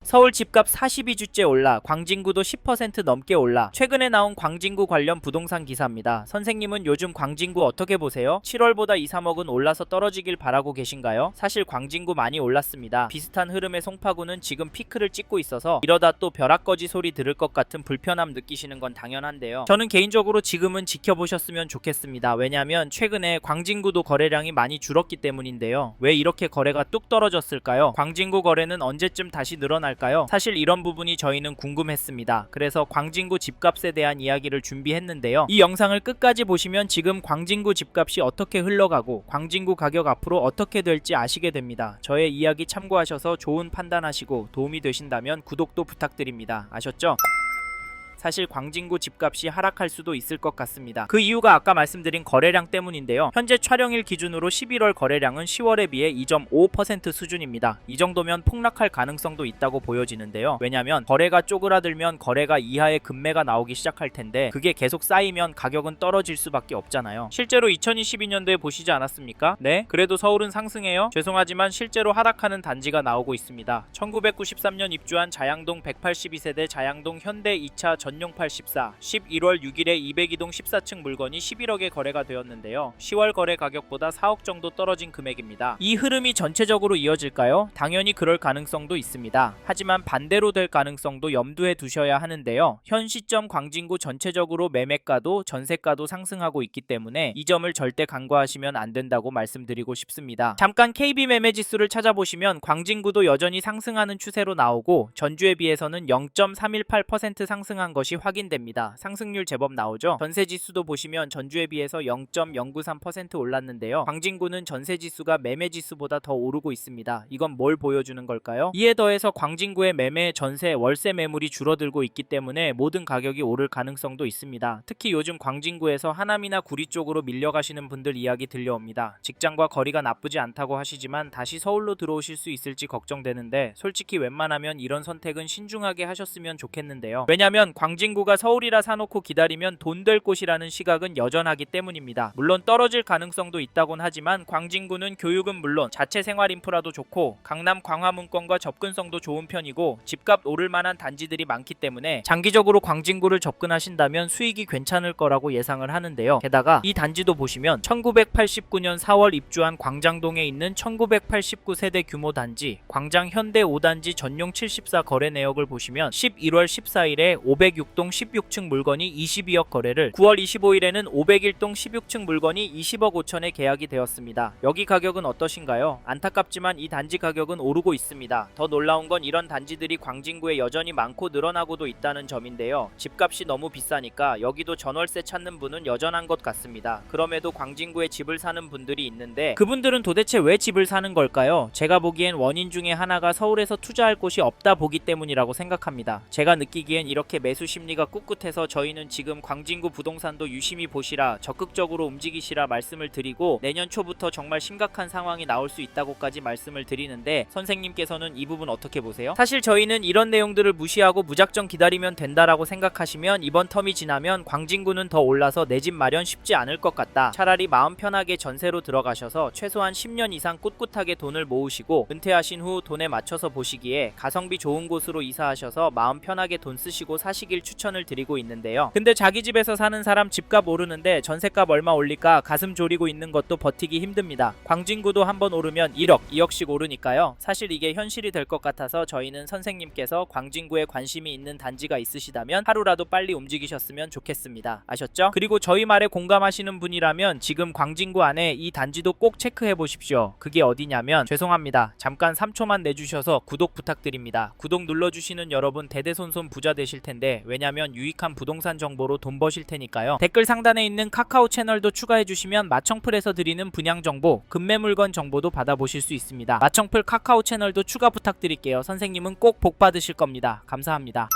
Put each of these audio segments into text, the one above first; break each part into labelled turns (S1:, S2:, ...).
S1: 서울 집값 42주째 올라 광진구도 10% 넘게 올라. 최근에 나온 광진구 관련 부동산 기사입니다. 선생님은 요즘 광진구 어떻게 보세요? 7월보다 2, 3억은 올라서 떨어지길 바라고 계신가요? 사실 광진구 많이 올랐습니다. 비슷한 흐름의 송파구는 지금 피크를 찍고 있어서 이러다 또 벼락거지 소리 들을 것 같은 불편함 느끼시는 건 당연한데요. 저는 개인적으로 지금은 지켜보셨으면 좋겠습니다. 왜냐하면 최근에 광진구도 거래량이 많이 줄었기 때문인데요. 왜 이렇게 거래가 뚝 떨어졌을까요? 광진구 거래는 언제쯤 다시 늘어날까요? 사실 이런 부분이 저희는 궁금했습니다. 그래서 광진구 집값에 대한 이야기를 준비했는데요. 이 영상을 끝까지 보시면 지금 광진구 집값이 어떻게 흘러가고 광진구 가격 앞으로 어떻게 될지 아시게 됩니다. 저의 이야기 참고하셔서 좋은 판단하시고 도움이 되신다면 구독도 부탁드립니다. 아셨죠? 사실 광진구 집값이 하락할 수도 있을 것 같습니다. 그 이유가 아까 말씀드린 거래량 때문인데요. 현재 촬영일 기준으로 11월 거래량은 10월에 비해 2.5% 수준입니다. 이 정도면 폭락할 가능성도 있다고 보여지는데요. 왜냐면 거래가 쪼그라들면 거래가 이하의 급매가 나오기 시작할 텐데 그게 계속 쌓이면 가격은 떨어질 수밖에 없잖아요. 실제로 2022년도에 보시지 않았습니까? 네? 그래도 서울은 상승해요? 죄송하지만 실제로 하락하는 단지가 나오고 있습니다. 1993년 입주한 자양동 182세대 자양동 현대 2차 전용 84 11월 6일에 202동 14층 물건이 11억에 거래가 되었는데요. 10월 거래 가격보다 4억 정도 떨어진 금액입니다. 이 흐름이 전체적으로 이어질까요? 당연히 그럴 가능성도 있습니다. 하지만 반대로 될 가능성도 염두에 두셔야 하는데요. 현 시점 광진구 전체적으로 매매가도 전세가도 상승하고 있기 때문에 이 점을 절대 간과하시면 안 된다고 말씀드리고 싶습니다. 잠깐 KB 매매 지수를 찾아보시면 광진구도 여전히 상승하는 추세로 나오고 전주에 비해서는 0.318% 상승한 것이 확인됩니다. 상승률 제법 나오죠. 전세지수도 보시면 전주에 비해서 0.093% 올랐는데요. 광진구는 전세지수가 매매지수보다 더 오르고 있습니다. 이건 뭘 보여주는 걸까요? 이에 더해서 광진구의 매매, 전세, 월세 매물이 줄어들고 있기 때문에 모든 가격이 오를 가능성도 있습니다. 특히 요즘 광진구에서 하남이나 구리 쪽으로 밀려가시는 분들 이야기 들려옵니다. 직장과 거리가 나쁘지 않다고 하시지만 다시 서울로 들어오실 수 있을지 걱정되는데 솔직히 웬만하면 이런 선택은 신중하게 하셨으면 좋겠는데요. 왜냐면 광진구가 서울이라 사놓고 기다리면 돈 될 곳이라는 시각은 여전하기 때문입니다. 물론 떨어질 가능성도 있다곤 하지만 광진구는 교육은 물론 자체 생활 인프라도 좋고 강남 광화문권과 접근성도 좋은 편이고 집값 오를 만한 단지들이 많기 때문에 장기적으로 광진구를 접근하신다면 수익이 괜찮을 거라고 예상을 하는데요. 게다가 이 단지도 보시면 1989년 4월 입주한 광장동에 있는 1989세대 규모 단지 광장 현대 5단지 전용 74 거래 내역을 보시면 11월 14일에 506동 16층 물건이 22억 거래를 9월 25일에는 501동 16층 물건이 20억 5천에 계약이 되었습니다. 여기 가격은 어떠신가요? 안타깝지만 이 단지 가격은 오르고 있습니다. 더 놀라운 건 이런 단지들이 광진구에 여전히 많고 늘어나고도 있다는 점인데요. 집값이 너무 비싸니까 여기도 전월세 찾는 분은 여전한 것 같습니다. 그럼에도 광진구에 집을 사는 분들이 있는데 그분들은 도대체 왜 집을 사는 걸까요? 제가 보기엔 원인 중에 하나가 서울에서 투자할 곳이 없다 보기 때문이라고 생각합니다. 제가 느끼기엔 이렇게 매수 심리가 꿋꿋해서 저희는 지금 광진구 부동산도 유심히 보시라, 적극적으로 움직이시라 말씀을 드리고 내년 초부터 정말 심각한 상황이 나올 수 있다고까지 말씀을 드리는데 선생님께서는 이 부분 어떻게 보세요? 사실 저희는 이런 내용들을 무시하고 무작정 기다리면 된다라고 생각하시면 이번 텀이 지나면 광진구는 더 올라서 내 집 마련 쉽지 않을 것 같다. 차라리 마음 편하게 전세로 들어가셔서 최소한 10년 이상 꿋꿋하게 돈을 모으시고 은퇴하신 후 돈에 맞춰서 보시기에 가성비 좋은 곳으로 이사하셔서 마음 편하게 돈 쓰시고 사시길 추천을 드리고 있는데요. 근데 자기 집에서 사는 사람 집값 오르는데 전세값 얼마 올릴까 가슴 졸이고 있는 것도 버티기 힘듭니다. 광진구도 한번 오르면 1억, 2억씩 오르니까요. 사실 이게 현실이 될 것 같아서 저희는 선생님께서 광진구에 관심이 있는 단지가 있으시다면 하루라도 빨리 움직이셨으면 좋겠습니다. 아셨죠? 그리고 저희 말에 공감하시는 분이라면 지금 광진구 안에 이 단지도 꼭 체크해 보십시오. 그게 어디냐면 죄송합니다. 잠깐 3초만 내주셔서 구독 부탁드립니다. 구독 눌러주시는 여러분 대대손손 부자 되실 텐데 왜냐면 유익한 부동산 정보로 돈 버실 테니까요. 댓글 상단에 있는 카카오 채널도 추가해 주시면 마청풀에서 드리는 분양 정보, 급매 물건 정보도 받아보실 수 있습니다. 마청풀 카카오 채널도 추가 부탁드릴게요. 선생님은 꼭 복 받으실 겁니다. 감사합니다.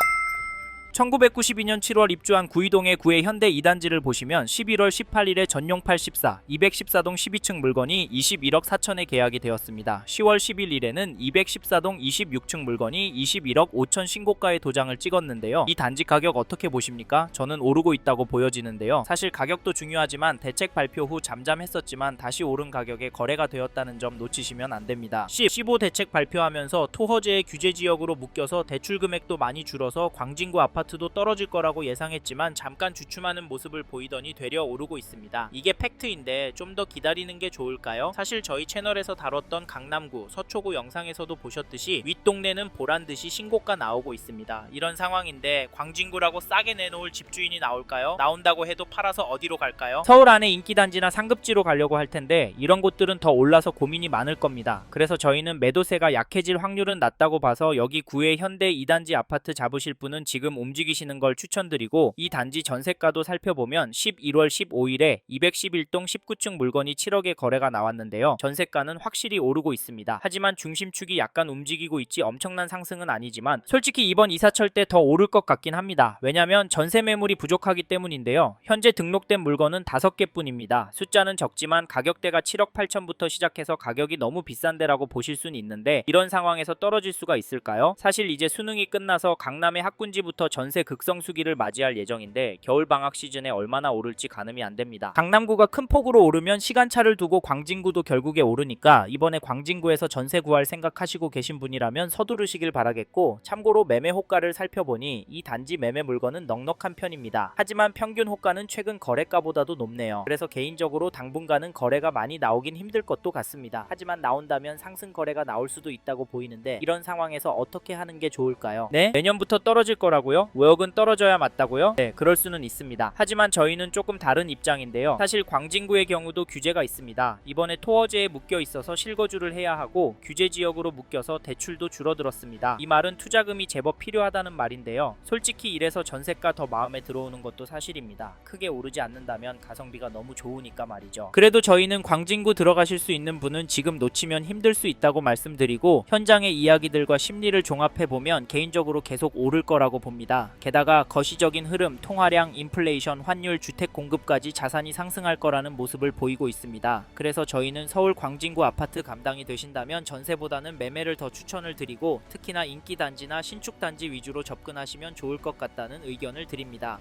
S1: 1992년 7월 입주한 구이동의 구의 현대 2단지를 보시면 11월 18일에 전용팔 14, 214동 12층 물건이 21억 4천에 계약이 되었습니다. 10월 11일에는 214동 26층 물건이 21억 5천 신고가의 도장을 찍었는데요. 이 단지 가격 어떻게 보십니까? 저는 오르고 있다고 보여지는데요. 사실 가격도 중요하지만 대책 발표 후 잠잠했었지만 다시 오른 가격에 거래가 되었다는 점 놓치시면 안 됩니다. 15 대책 발표하면서 토허제의 규제 지역으로 묶여서 대출 금액도 많이 줄어서 광진구 아파트도 떨어질 거라고 예상했지만 잠깐 주춤하는 모습을 보이더니 되려 오르고 있습니다. 이게 팩트인데 좀 더 기다리는 게 좋을까요? 사실 저희 채널에서 다뤘던 강남구, 서초구 영상에서도 보셨듯이 윗동네는 보란듯이 신고가 나오고 있습니다. 이런 상황인데 광진구라고 싸게 내놓을 집주인이 나올까요? 나온다고 해도 팔아서 어디로 갈까요? 서울 안에 인기단지나 상급지로 가려고 할 텐데 이런 곳들은 더 올라서 고민이 많을 겁니다. 그래서 저희는 매도세가 약해질 확률은 낮다고 봐서 여기 구의 현대 2단지 아파트 잡으실 분은 지금 움직이시는 걸 추천드리고, 이 단지 전세가도 살펴보면 11월 15일에 211동 19층 물건이 7억에 거래가 나왔는데요. 전세가는 확실히 오르고 있습니다. 하지만 중심축이 약간 움직이고 있지 엄청난 상승은 아니지만 솔직히 이번 이사철 때 더 오를 것 같긴 합니다. 왜냐면 전세 매물이 부족하기 때문인데요. 현재 등록된 물건은 5개 뿐입니다. 숫자는 적지만 가격대가 7억 8천부터 시작해서 가격이 너무 비싼데라고 보실 수는 있는데 이런 상황에서 떨어질 수가 있을까요? 사실 이제 수능이 끝나서 강남의 학군지부터 전세 극성수기를 맞이할 예정인데 겨울 방학 시즌에 얼마나 오를지 가늠이 안 됩니다. 강남구가 큰 폭으로 오르면 시간차를 두고 광진구도 결국에 오르니까 이번에 광진구에서 전세 구할 생각하시고 계신 분이라면 서두르시길 바라겠고, 참고로 매매 호가를 살펴보니 이 단지 매매 물건은 넉넉한 편입니다. 하지만 평균 호가는 최근 거래가보다도 높네요. 그래서 개인적으로 당분간은 거래가 많이 나오긴 힘들 것도 같습니다. 하지만 나온다면 상승 거래가 나올 수도 있다고 보이는데 이런 상황에서 어떻게 하는 게 좋을까요? 네? 내년부터 떨어질 거라고요? 5억은 떨어져야 맞다고요? 네, 그럴 수는 있습니다. 하지만 저희는 조금 다른 입장인데요. 사실 광진구의 경우도 규제가 있습니다. 이번에 토어제에 묶여 있어서 실거주를 해야 하고 규제 지역으로 묶여서 대출도 줄어들었습니다. 이 말은 투자금이 제법 필요하다는 말인데요. 솔직히 이래서 전세가 더 마음에 들어오는 것도 사실입니다. 크게 오르지 않는다면 가성비가 너무 좋으니까 말이죠. 그래도 저희는 광진구 들어가실 수 있는 분은 지금 놓치면 힘들 수 있다고 말씀드리고, 현장의 이야기들과 심리를 종합해보면 개인적으로 계속 오를 거라고 봅니다. 게다가 거시적인 흐름, 통화량, 인플레이션, 환율, 주택 공급까지 자산이 상승할 거라는 모습을 보이고 있습니다. 그래서 저희는 서울 광진구 아파트 감당이 되신다면 전세보다는 매매를 더 추천을 드리고, 특히나 인기단지나 신축단지 위주로 접근하시면 좋을 것 같다는 의견을 드립니다.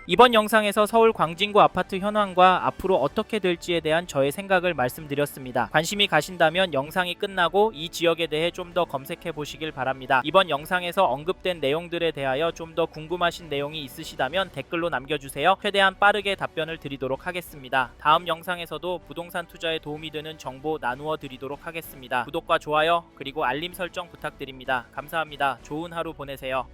S1: 이번 영상에서 서울 광진구 아파트 현황과 앞으로 어떻게 될지에 대한 저의 생각을 말씀드렸습니다. 관심이 가신다면 영상이 끝나고 이 지역에 대해 좀 더 검색해 보시길 바랍니다. 이번 영상에서 언급된 내용들에 대하여 좀 더 궁금하신 내용이 있으시다면 댓글로 남겨주세요. 최대한 빠르게 답변을 드리도록 하겠습니다. 다음 영상에서도 부동산 투자에 도움이 되는 정보 나누어 드리도록 하겠습니다. 구독과 좋아요 그리고 알림 설정 부탁드립니다. 감사합니다. 좋은 하루 보내세요.